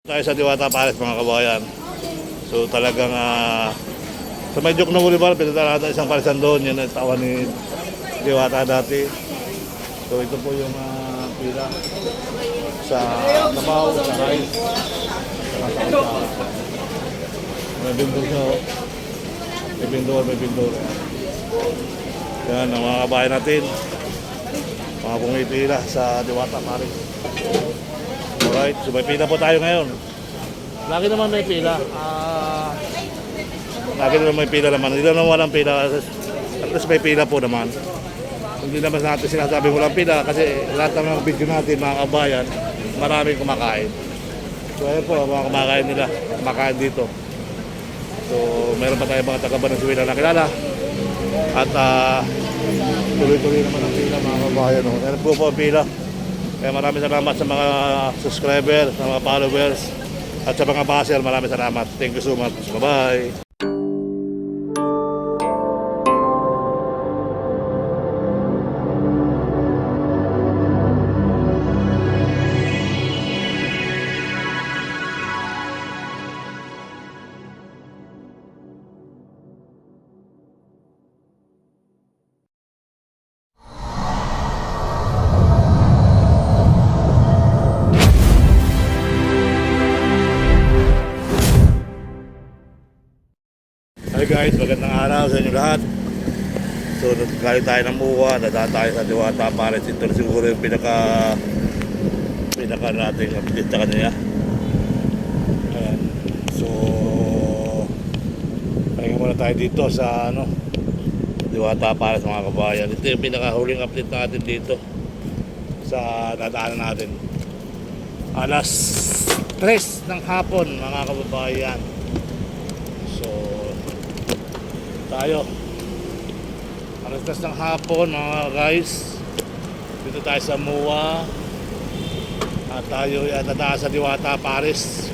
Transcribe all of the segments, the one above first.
Tayo sa Diwata Palace mga kabayan. So talagang sa may Jok na Boulevard, pinunta natin isang palisan doon. Yan ang tawa ni Diwata dati. So ito po yung pila sa Nabaw, sa Rice. May bindor siya. May bindor. Yan ang mga kabayan natin. Mga pumipila sa Diwata Palace. Alright, so may pila po tayo ngayon. Lagi naman may pila. Lagi naman may pila naman. Hindi naman walang pila. At least may pila po naman. Hindi naman natin sinasabi walang pila kasi lahat ng mga video natin, mga kabayan, maraming kumakain. So ayun po, mga kumakain nila. Kumakain dito. So meron pa tayo mga taga-Valenzuela na kilala. At tuloy-tuloy naman ang pila, mga kabayan. Meron po ang pila. Kaya maraming salamat sa mga subscriber, sa mga followers, at sa mga basher, maraming salamat. Thank you so much. Bye-bye! Hi guys, magandang araw sa inyo lahat. So galing tayo ng Muwa, nadaan tayo sa Diwata Palace. Ito na siguro yung pinaka nating update sa kanila. Ayan. So pahinga muna tayo dito sa Diwata Palace mga kabayan. Ito yung pinaka-huling update natin dito sa dadaanan natin. Alas 3 ng hapon mga kababayan. So tayo alas 3 ng hapon mga guys, dito tayo sa Muwa at tayo dadaan sa Diwata Palace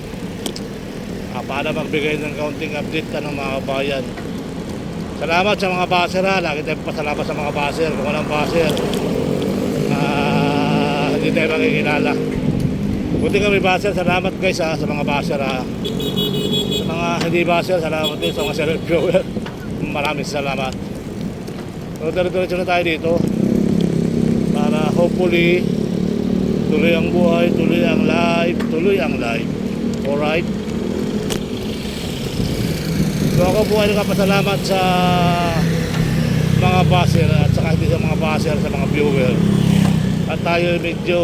para magbigay ng kaunting update ng mga kabayan. Salamat sa mga baser lagi tayong pasalamat sa mga baser. Kung walang baser hindi tayo makikilala. Buti kami baser, salamat guys sa mga baser sa mga hindi baser, salamat din sa mga self-viewer. Maraming salamat. So diretso na tayo dito para hopefully tuloy ang buhay, tuloy ang live. Alright. So ako po ay nagpapasalamat sa mga baser at saka hindi sa mga baser, sa mga viewer. At tayo medyo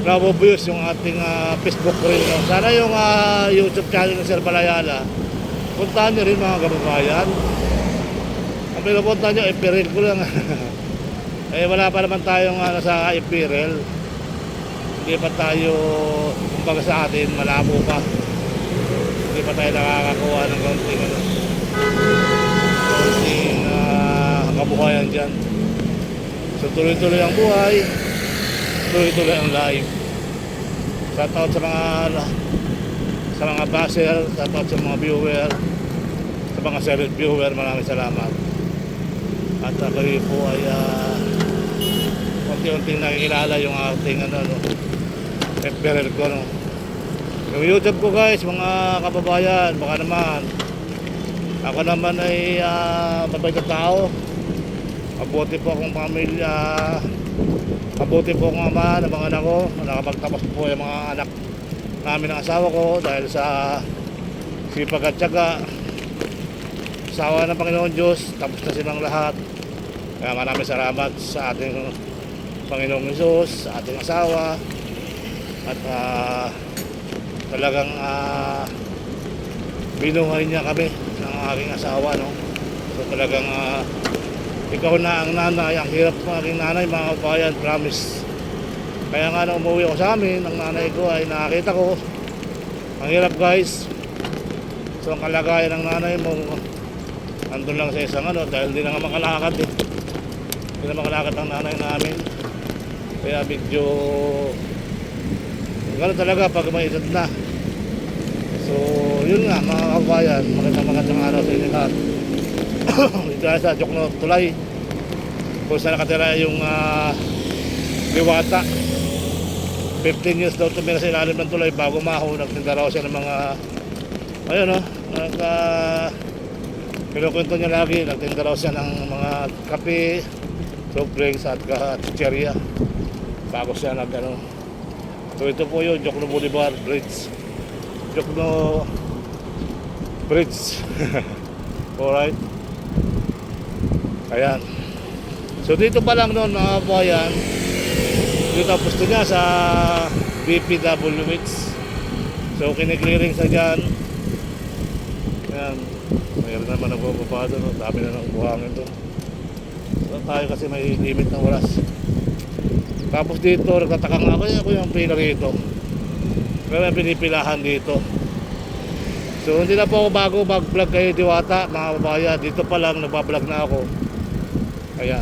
nabobuyos yung ating Facebook rin. Sana yung YouTube channel ng Sir Balayala, puntahan nyo rin mga kababayan. Ang pinupunta nyo, April ko lang. Eh wala pa naman tayong nasa April. Hindi pa tayo, kumbaga sa atin, malabo pa. Hindi pa tayo nakakakuha ng konting kabuhayan dyan. So tuloy-tuloy ang buhay, tuloy-tuloy ang live. Shoutout sa mga baser, shoutout sa mga viewer, sa mga select viewer, maraming salamat. At kayo po ay unti-unting nakikilala yung ating FBRL ko. Yung YouTube ko guys, mga kababayan, baka naman ako naman ay mabait na tao. Mabuti po akong pamilya, mabuti po akong ama ng mga anak ko. Nakapagtapos po yung mga anak namin ng asawa ko dahil sa sipag at tiyaga. Asawa ng Panginoon Diyos, tapos na silang lahat. Kaya maraming salamat sa ating Panginoong Hesus, sa ating asawa. At talagang binuhay niya kami ng aking asawa, no? So talagang ikaw na ang nanay, ang hirap ng aking nanay mga kabayan, promise. Kaya nga nung umuwi ako sa amin, ang nanay ko ay nakakita ko. Ang hirap guys. So ang kalagayan ng nanay mo, andun lang sa isang dahil hindi na nga makalakad eh. Hindi na makalakad ang nanay namin. Kaya medyo gano'n talaga pag may edad na. So yun nga mga kabayan, magandang araw sa inyo lahat. Dito sa Jok na Tulay, kung saan nakatira yung Diwata. 15 years daw tumira sa ilalim ng tulay bago maho. Nagtinda raw siya ng mga, ayun no, kinukwento niya lagi, nagtinda raw siya ng mga kape, soft drinks at chicheria bago siya nag ano. So ito po yung Jokno Boulevard Bridge. Jokno Bridge. Alright. Ayan. So dito pa lang noon mga kabayan, dito ang pusto niya sa BPWH. So kiniklearing sa dyan. Ayan. Mayroon naman nagbababa doon. Dami na ng buhangin doon. So tayo kasi may limit ng oras. Tapos dito, nagtataka nga ako yung pila rito. Pero may pinipilahan dito. So hindi na po ako bago mag-vlog kay Diwata, mga babayan. Dito pa lang, nagbablog na ako. Kaya,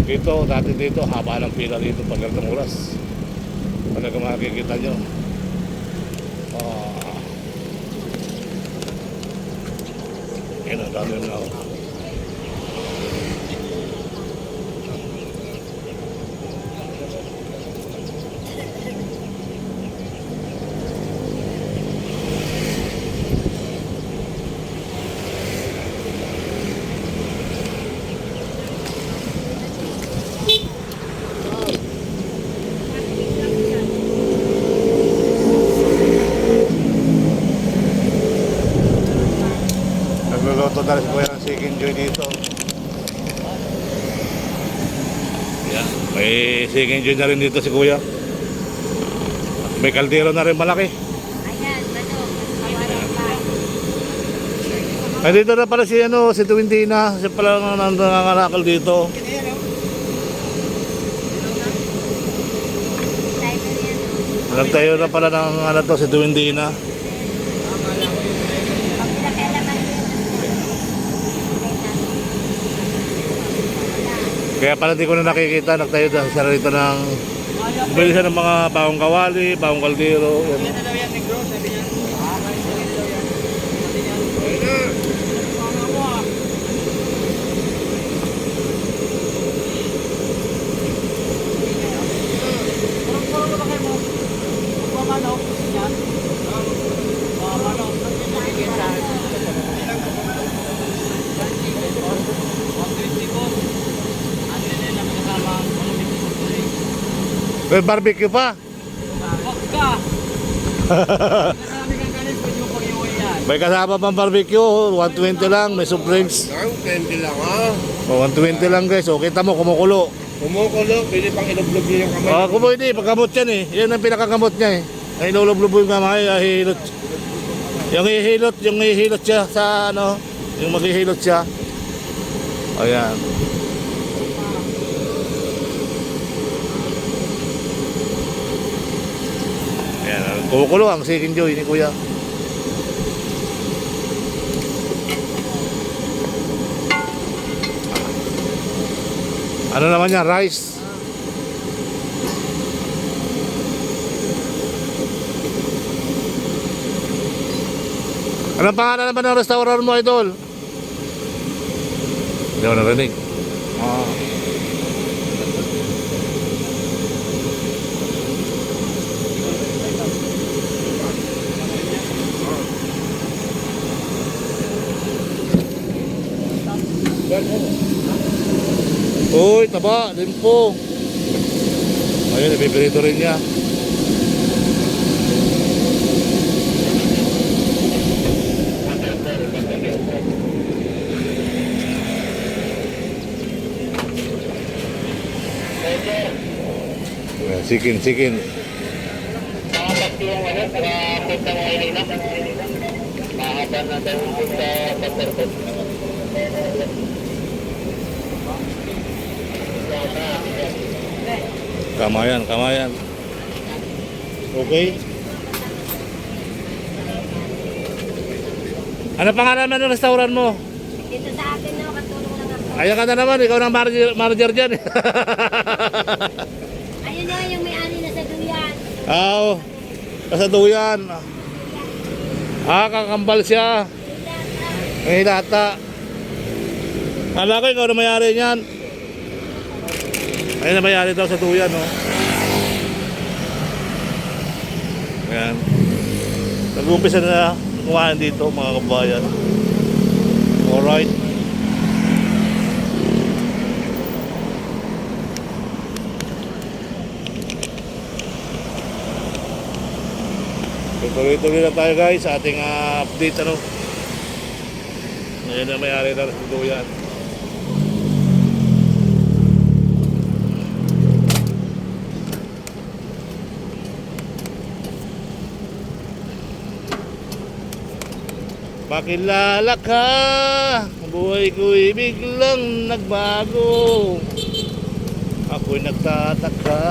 dito, dati dito, haba ng pila dito pag ng oras. Talaga makikita nyo. Yan ang dami na ako. Nagluluto na rin si Kuya ng chicken joy dito. Yan, may chicken joy na rin dito si Kuya. May kaldero na rin malaki. Ayan, manok. Kawalan pa. Ay, dito na pala si, si Tuwindina. Siya pala nangangalakal dito. Nagtayo na pala ng si Tuwindina. Kaya pala di ko na nakikita, nagtayo na siya rito ng bili siya ng mga bawang kawali, bawang kaldero. Yan. May barbecue pa. May kasama pang barbecue, 120 lang, may soft drinks. 120 lang ha. O, 120 lang guys, o kita mo kumukulo. Kumukulo, pwede pang ilublog niyo yung kamay. Kumukulo hindi, pagkamot yan eh. Yan ang pinakakamot niya eh. Ay ilulublob yung kamay, hihilot. Yung hihilot siya sa yung maghihilot siya. Ayan. Ayan, kumukulo ang chicken joy ni Kuya. Ano naman yan? Rice. Anong pangalan naman ng restaurant mo, Idol? Hindi ko narinig. Uy, taba, limpo. Ayun, ipipirito rin niya. Chicken. Kamayan. Okay. Ano pangalan ng restaurant mo? Dito sa akin, no, katulong lang ako. Ayan ka na naman, ikaw ng manager dyan. Ayun na, yung may-ani na sa duyan. Oo. Kasaduyan. Kakambal siya. May hilata. Kala ko ikaw na mayari niyan. Ayun na mayari daw sa duyan, no? Ayan. Nag-uumpisa na kumain dito mga kabayan. Alright. Tuloy-tuloy na tayo guys sa ating update ano. Ngayon na may-ari na ng duyan. Pakilala ka, buhay ko'y biglang nagbago. Ako'y nagtataka.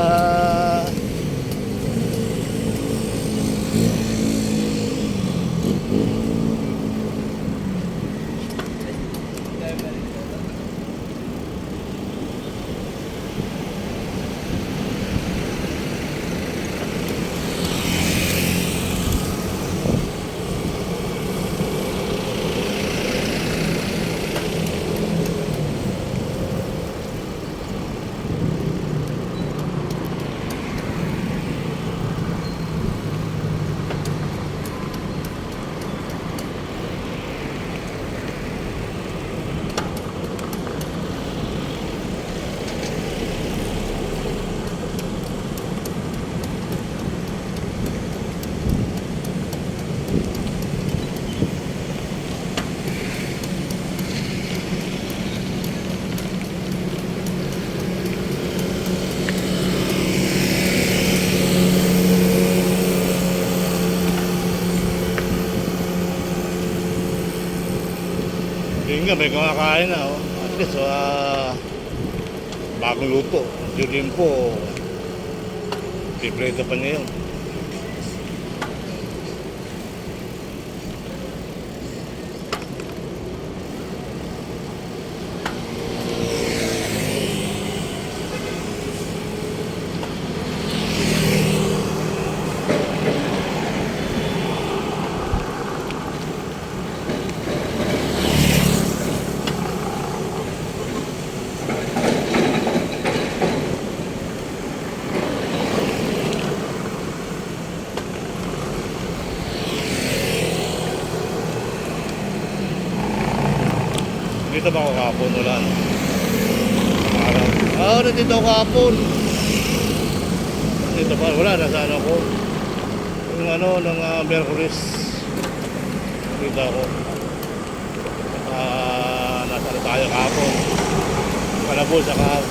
Yun nga, may kumakain na. Oh. At least, bagong luto. Yun din po, pipreto pa niya yun. Dito ba ako kahapon? Wala no? Araw. Nandito ako kahapon. Dito pa, wala. Nasaan ako? Yung nung Mercury's. Dito ako. Nasaan tayo kahapon. Malabos, saka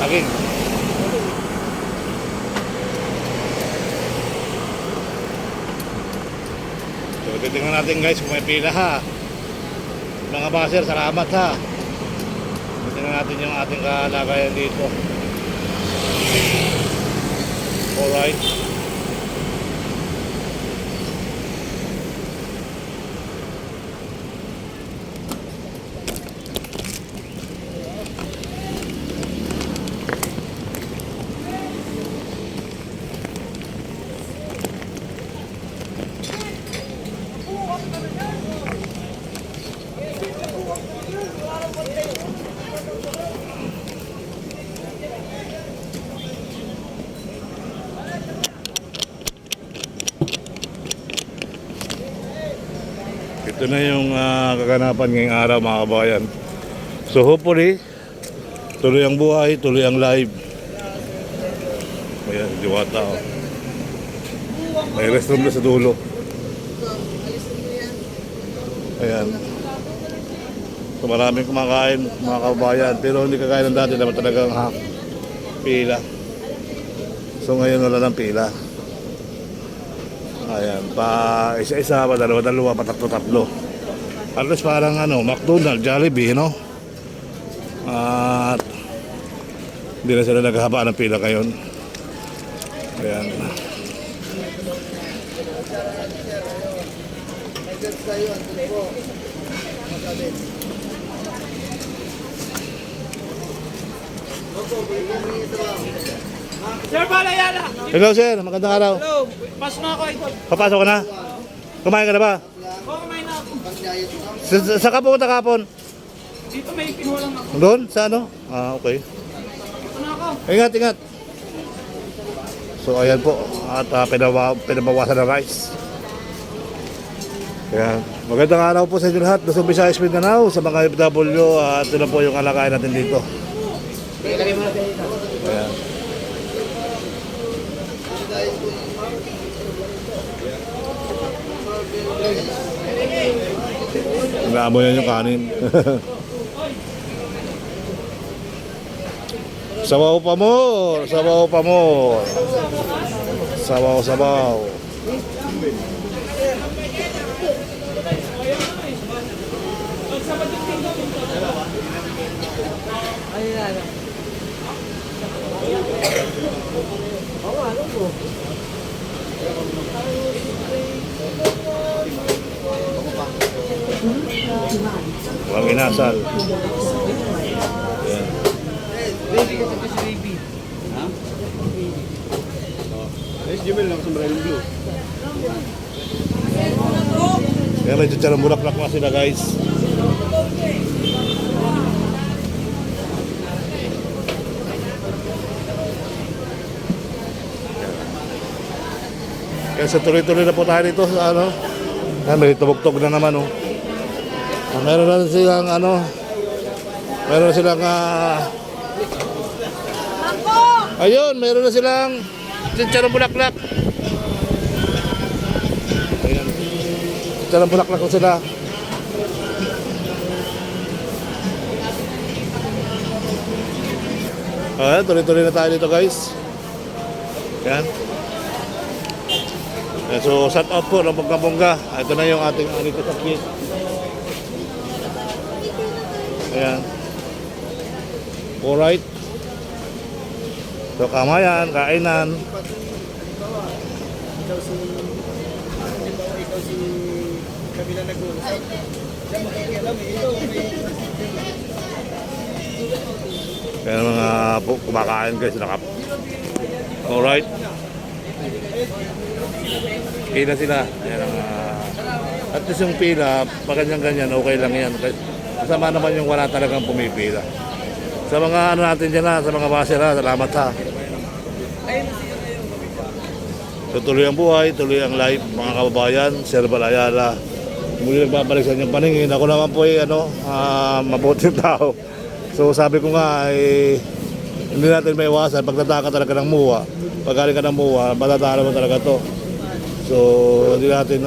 Tagig. So, titingnan natin guys kung may pila ha. Mga baser, salamat ha. Tingnan natin yung ating kalagayan dito. Alright. Ito na yung kaganapan ngayong araw mga kabayan. So hopefully, tuloy ang buhay, tuloy ang live. Ayan, Diwata. Oh. May restroom na sa dulo. Ayan. So maraming kumakain mga kabayan. Pero hindi kagaya ng dati naman talagang pila. So ngayon wala ng pila. Ayan, pa isa-isa, pa dalawa-dalawa, pa tatlo-tatlo. At least parang McDonald's, Jollibee, no? At hindi na sila naghahaba ng pila ngayon. Ayan. Sir Balayana! Hello sir, magandang araw. Hello! Pasok na ako, idol. Papasok ka na? Kumain ka na ba? Oo, kumain na ako. Sa ka pumunta kahapon? Dito may kinuha lang ako. Doon? Sa ano? Okay. Ito na ako. Ingat, ingat. So ayan po, at pinabawasan ng rice. Kaya magandang araw po sa inyo lahat. Luzon, Visayas, Mindanao, sa mga FW, at ito na po yung alakain natin dito. Ayan. Naamoy yan yung kanin. Sabaw pa mo, sabaw pa mo. Sabaw, sabaw. Walang inasal. Ayan. Kaya may tsatsa ng bulaklak na sila, guys. Kaya sa tuloy-tuloy na po tayo dito sa ano. May tubog-tog na naman, oh. Meron na silang ano. Meron na silang ayun, meron na silang tsatsa ng bulaklak. Ayan. Tsatsa ng bulaklak ko sila. Ayan, tuloy-tuloy na tayo dito, guys. Ayan. So, shout out po ng bongga-bongga. Ito na yung ating anito sa kit. Ayan. Alright. So, kamayan, kainan. Kaya mga kumakain guys, nakap. Alright. Pila sila. Ayan ang, at least yung pila, pag ganyan-ganyan, okay lang yan. Kasama naman yung wala talagang pumipila. Sa mga ano natin dyan sa mga baser salamat ha. So, tuloy ang buhay, tuloy ang life, mga kababayan, Sir Balayala. Muli nagbabalik sa inyong paningin. Ako naman po ay mabuting tao. So sabi ko nga, hindi natin may iwasan. Pag nataka talaga ng muwa, pag galing ka ng muwa, matatala mo talaga to. So hindi natin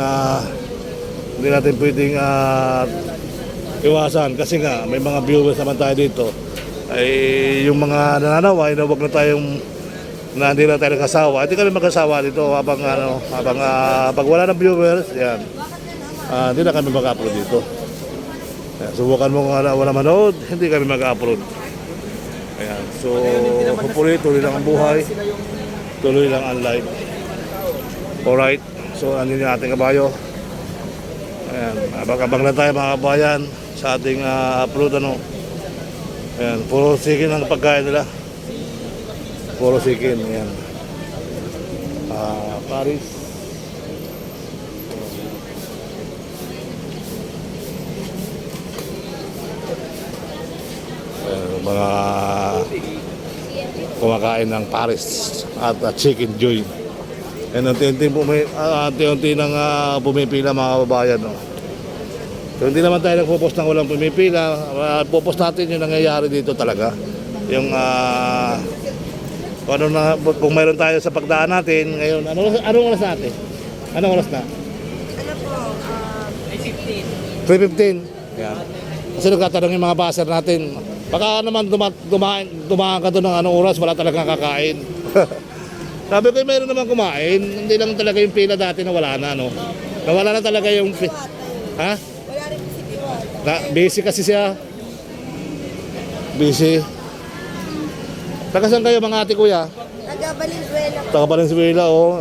pwedeng iwasan. Kasi nga, may mga viewers naman tayo dito. Ay yung mga nananawa, huwag na tayong na hindi na tayo nagkasawa. Hindi kami magkasawa dito habang pag wala ng viewers, yan. Hindi na kami mag-upload dito. Subukan mo kung wala manood, hindi kami mag-upload. Ayan. So, hopefully, tuloy lang ang buhay. Tuloy lang ang life. Alright. So, andun yung ating kabayo. Ayan. Abang-abang na tayo mga kabayan sa ating upload. Ayan. Puro sikin ang pagkain nila. Puro sikin. Ayan. Paris. Mga kumakain ng Paris at chicken joy. And unti-unti nang pumipila mga kababayan. No? So, hindi naman tayo nagpo-post ng walang pumipila. Po-post natin yung nangyayari dito talaga. Yung kung mayroon tayo sa pagdaan natin ngayon. Anong oras natin? Anong oras na? Ano po? 3:15. Yan. Kasi nagtatanong yung mga baser natin. Baka naman dumaan ka doon ng anong oras, wala talagang kakain. Sabi ko, mayroon naman kumain. Hindi lang talaga yung pila dati na wala na, no? Nawala na talaga yung... Ha? Wala rin si Diwata. Busy kasi siya. Busy. Taga saan kayo mga ate kuya? Taga Valenzuela. Taga Valenzuela, oh.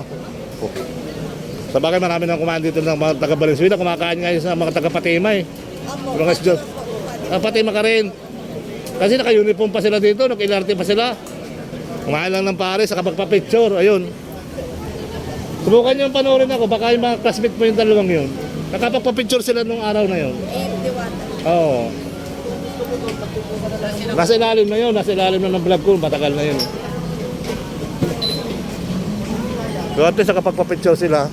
Sa bagay marami nang kumain dito ng mga taga Valenzuela. Kumakain ngayon sa mga taga Patima eh. Apo. Mga Diyos. Patima ka rin. Kasi naka-uniform pa sila dito, naka-LRT pa sila. Kumain lang ng pare, saka magpa-picture, ayun. Subukan nyo panoorin ako, baka yung mga classmate mo yung dalawang yun. Nakapagpa-picture sila nung araw na yun. Diwata. Oo. Nasa ilalim na yun, nasa ilalim na ng vlog ko, matagal na yun. So at least nakapagpa-picture sila.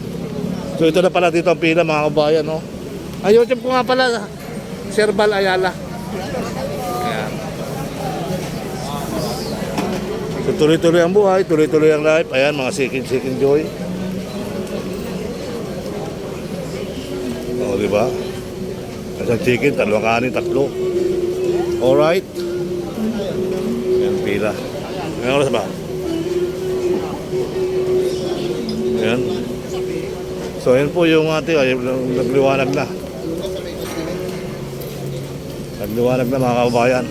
So ito na pala dito ang pila mga kabayan, no? Ay, YouTube ko nga pala, Sir Bal Ayala. Ayan. So tuloy-tuloy ang buhay, tuloy-tuloy ang life. Ayan, mga sikin joy. O, diba? Isang chicken, 2 kanin, 3. Alright. Ayan, pila. Ngayon oras ba? Ayan. So, ayan po yung ating, ay, nagliwanag na. Nagliwanag na mga kababayan.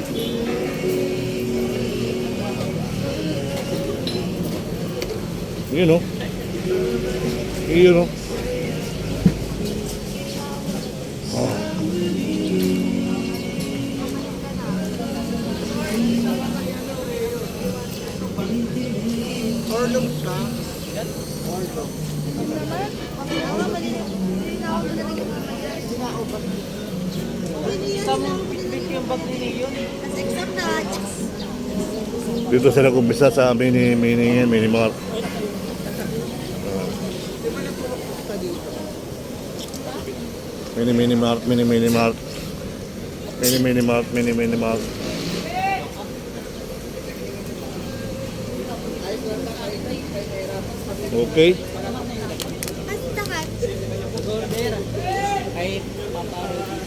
Yun o. Yun o. Oh. Yung bag ni Leon. Mas exam na. Dito sila kumpisa sa mini mart. Mini mart. Okay. Ang takat. Ay, paparoy.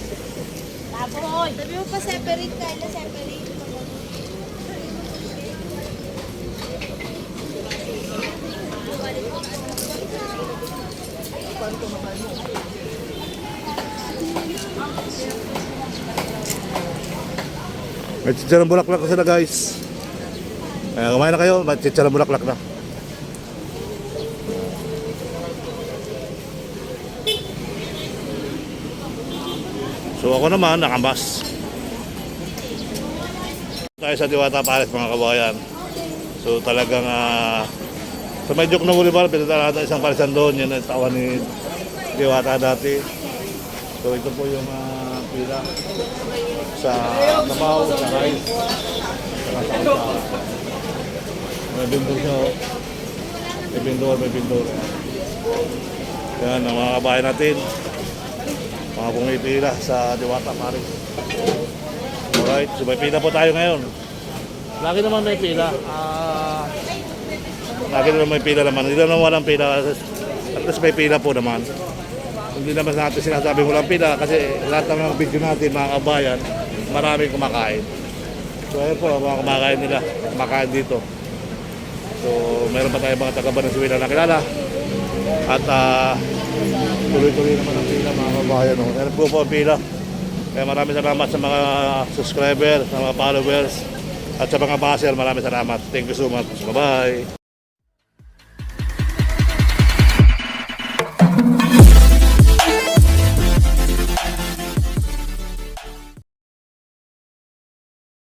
Taboy. Sabi mo pa separate tayo. Separate. May chicharon bulaklak na sila guys. Kumain na kayo, may chicharon bulaklak na. So ako naman, nakambas. Tayo sa Diwata Palace mga kabayan. So talagang sa may Joke na Boulevard, pinatala natin isang palisan doon. Yan ang tawa ni Diwata dati. So ito po yung pila sa Nabaw, sa Rice. May bindor siya. May bindor. Yan ang mga kabayan natin. Mga pumipila sa Diwata Palace. Alright, so may pila po tayo ngayon. Lagi naman may pila. Lagi naman may pila naman. Hindi naman walang pila. At least may pila po naman. Hindi naman natin sinasabing walang pila kasi lahat ng mga video natin, mga kabayan, maraming kumakain. So ayun po, mga kumakain nila. Kumakain dito. So mayroon pa tayo mga taga-Venezuela na kilala. At tuloy-tuloy naman ang pila mga kabayan. Ayan po ang pila. Kaya maraming salamat sa mga subscribers, sa mga followers, at sa mga basher. Maraming salamat. Thank you so much. Bye-bye.